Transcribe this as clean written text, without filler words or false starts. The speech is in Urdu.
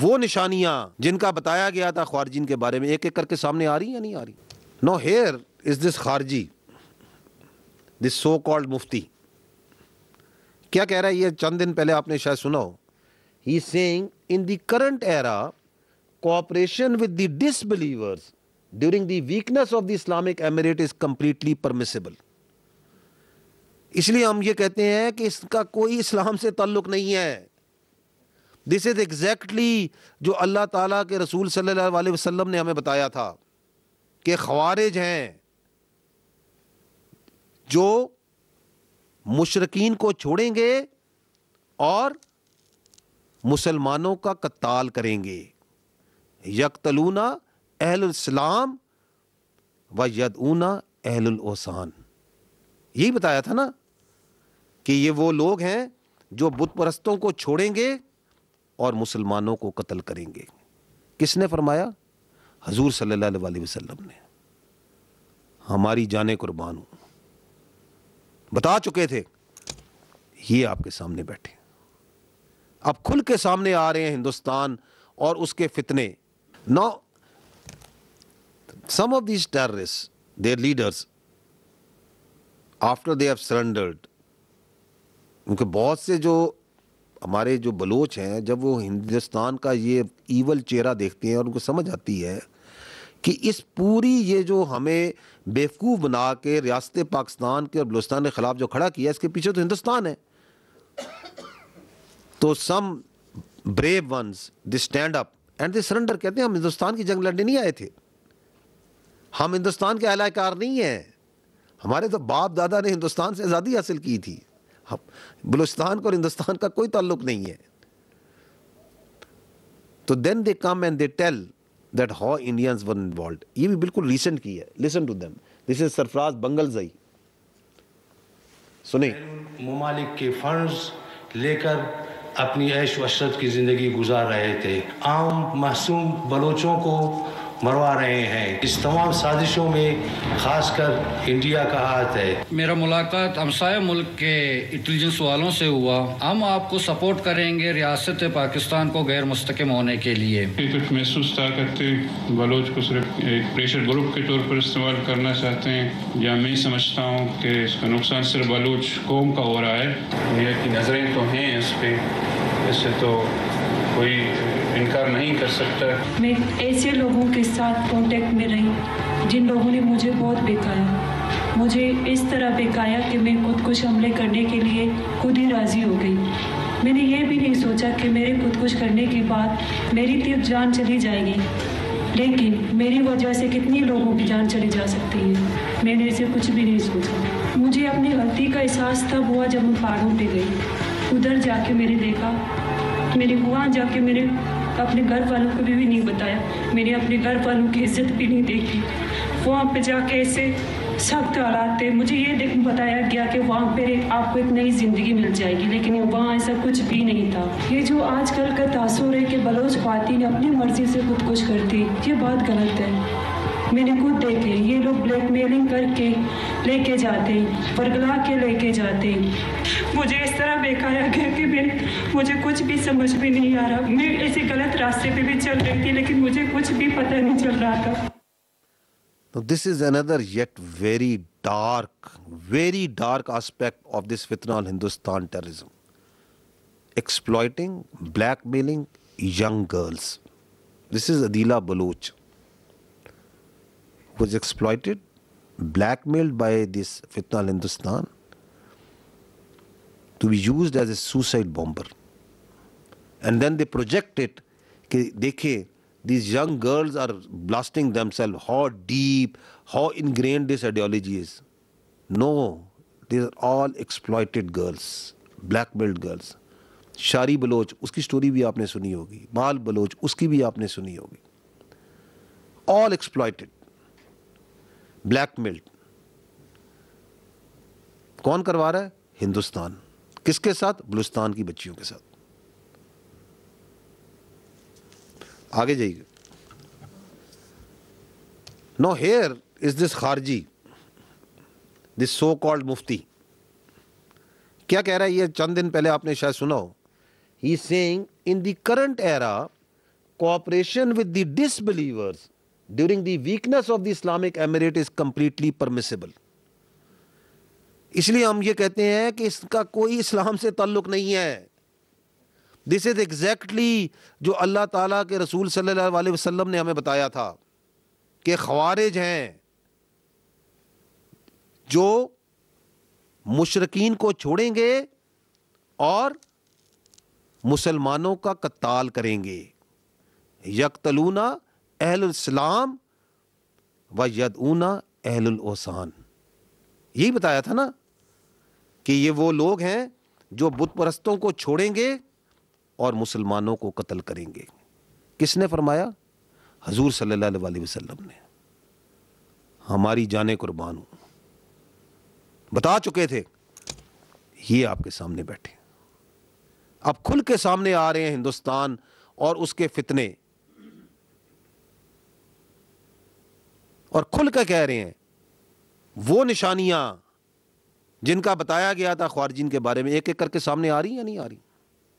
وہ نشانیاں جن کا بتایا گیا تھا خوارجین کے بارے میں ایک ایک کر کے سامنے آ رہی یا نہیں آ رہی؟ نو ہیئر از دس خارجی، دس سو کالڈ مفتی، کیا کہہ رہا ہے؟ یہ چند دن پہلے آپ نے شاید سنا ہو. He is seeing in the current era cooperation with the disbelievers during the weakness of the Islamic emirate is completely permissible. اس لیے ہم یہ کہتے ہیں کہ اس کا کوئی اسلام سے تعلق نہیں ہے. دس از ایگزیکٹلی جو اللہ تعالیٰ کے رسول صلی اللہ علیہ وسلم نے ہمیں بتایا تھا کہ خوارج ہیں جو مشرکین کو چھوڑیں گے اور مسلمانوں کا قتال کریں گے. یقتلون اہل الاسلام و یدعون اہل الاوثان. یہی بتایا تھا نا کہ یہ وہ لوگ ہیں جو بت پرستوں کو چھوڑیں گے اور مسلمانوں کو قتل کریں گے. کس نے فرمایا؟ حضور صلی اللہ علیہ وسلم نے. ہماری جانیں قربان ہوں، بتا چکے تھے. یہ آپ کے سامنے بیٹھے، اب کھل کے سامنے آ رہے ہیں ہندوستان اور اس کے فتنے. Now, some of these terrorists, their leaders, after they have surrendered, کیونکہ بہت سے جو ہمارے جو بلوچ ہیں جب وہ ہندوستان کا یہ ایول چہرہ دیکھتے ہیں اور ان کو سمجھ آتی ہے کہ اس پوری یہ جو ہمیں بیوقوف بنا کے ریاست پاکستان کے اور بلوچستان کے خلاف جو کھڑا کیا اس کے پیچھے تو ہندوستان ہے، تو some brave ones they stand up and they surrender. کہتے ہیں ہم ہندوستان کی جنگ لڑنے نہیں آئے تھے، ہم ہندوستان کے اہل کار نہیں ہیں، ہمارے تو باپ دادا نے ہندوستان سے آزادی حاصل کی تھی، بلوچستان کو اور ہندوستان کا کوئی تعلق نہیں ہے. تو then they come and they tell that how Indians were involved. یہ بھی بالکل ریسنٹ کی ہے. Listen to them. This is Sarfaraz Bangulzai. سنیں. ممالک کے فنڈز لے کر اپنی عیش و عشرت کی زندگی گزار رہے تھے، عام معصوم بلوچوں کو مروا رہے ہیں. اس تمام سازشوں میں خاص کر انڈیا کا ہاتھ ہے. میرا ملاقات ہمسایہ ملک کے انٹیلیجنس والوں سے ہوا. ہم آپ کو سپورٹ کریں گے ریاست پاکستان کو غیر مستحکم ہونے کے لیے. کچھ محسوس تھا کرتے بلوچ کو صرف ایک پریشر گروپ کے طور پر استعمال کرنا چاہتے ہیں، یا میں سمجھتا ہوں کہ اس کا نقصان صرف بلوچ قوم کا ہو رہا ہے. دنیا کی نظریں تو ہیں اس پہ، اس سے تو کوئی انکار نہیں کر سکتا. میں ایسے لوگوں کے ساتھ کانٹیکٹ میں رہی جن لوگوں نے مجھے بہت بہکایا، مجھے اس طرح بہکایا کہ میں خودکش حملے کرنے کے لیے خود ہی راضی ہو گئی. میں نے یہ بھی نہیں سوچا کہ میرے خودکش کرنے کے بعد میری طرف جان چلی جائے گی، لیکن میری وجہ سے کتنی لوگوں کی جان چلی جا سکتی ہے. میں نے اسے کچھ بھی نہیں سوچا. مجھے اپنی غلطی کا احساس تب ہوا جب میں پہاڑوں پہ گئی. ادھر جا کے میں نے دیکھا، میں نے وہاں جا کے میرے اپنے گھر والوں کو بھی نہیں بتایا، میں نے اپنے گھر والوں کی عزت بھی نہیں دیکھی. وہاں پہ جا کے ایسے سخت حالات تھے. مجھے یہ بتایا گیا کہ وہاں پہ آپ کو ایک نئی زندگی مل جائے گی، لیکن وہاں ایسا کچھ بھی نہیں تھا. یہ جو آج کل کا تاثر ہے کہ بلوچ خواتین اپنی مرضی سے خودکش کرتی، یہ بات غلط ہے. میں نے خود دیکھے یہ لوگ بلیک میلنگ کر کے لے کے جاتے ہیں، پرگلا کے لے کے جاتے ہیں. مجھے اس طرح بہکایا گیا کہ مجھے کچھ بھی سمجھ بھی نہیں آ رہا. میں ایسے غلط راستے پہ بھی چل رہی تھی لیکن مجھے کچھ بھی پتہ نہیں چل رہا تھا. So this is another yet very dark aspect of this fitna on Hindustan terrorism. Exploiting, blackmailing young girls. This is Adila Baloch, who was exploited, blackmailed by this fitna on Hindustan to be used as a suicide bomber. And then they project it, کہ دیکھیں these young girls are blasting themselves, how deep, how ingrained this ideology is. No, these are all exploited girls, blackmailed girls. شاری Baloch اس کی سٹوری بھی آپ نے سنی ہوگی، مال بلوچ اس کی بھی آپ نے سنی ہوگی. all exploited, blackmailed. کون کروا رہا ہے؟ ہندوستان. کس کے ساتھ؟ بلوچستان کی بچیوں کے ساتھ. آگے جائیے. نو ہیئر از دس خارجی، دس سو کالڈ مفتی. کیا کہہ رہا ہے؟ یہ چند دن پہلے آپ نے شاید سنا ہو. He is seeing in the current era cooperation with the disbelievers during the weakness of the Islamic Emirate is completely permissible. اس لیے ہم یہ کہتے ہیں کہ اس کا کوئی اسلام سے تعلق نہیں ہے. دس از ایگزیکٹلی جو اللہ تعالیٰ کے رسول صلی اللہ علیہ وسلم نے ہمیں بتایا تھا کہ خوارج ہیں جو مشرکین کو چھوڑیں گے اور مسلمانوں کا قتال کریں گے. یقتلون اہل الاسلام و یدعون اہل الاوثان. یہی بتایا تھا نا کہ یہ وہ لوگ ہیں جو بت پرستوں کو چھوڑیں گے اور مسلمانوں کو قتل کریں گے. کس نے فرمایا؟ حضور صلی اللہ علیہ وسلم نے. ہماری جانیں قربان ہوں. بتا چکے تھے، یہ آپ کے سامنے بیٹھے، اب کھل کے سامنے آ رہے ہیں ہندوستان اور اس کے فتنے، اور کھل کے کہہ رہے ہیں وہ نشانیاں جن کا بتایا گیا تھا خوارجین کے بارے میں ایک ایک کر کے سامنے آ رہی ہیں یا نہیں آ رہی؟